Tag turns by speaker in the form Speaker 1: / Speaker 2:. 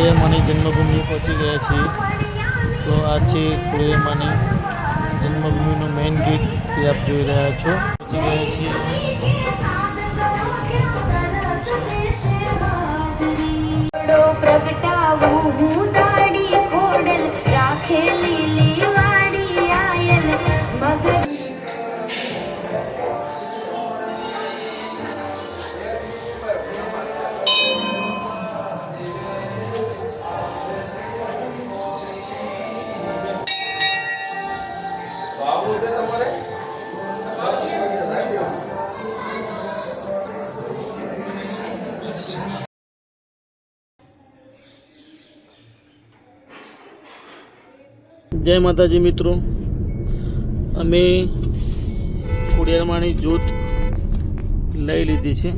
Speaker 1: ખોડિયારમાંની જન્મભૂમિએ પહોંચી ગયા છીએ। તો આ છે ખોડિયારમાંની જન્મભૂમિનું મેઇન ગેટ, તે આપ જોઈ રહ્યા છો। પહોંચી ગયા છીએ। જય માતાજી મિત્રો, અમે ખોડિયારમાંની જ્યોત લઈ લીધી છે।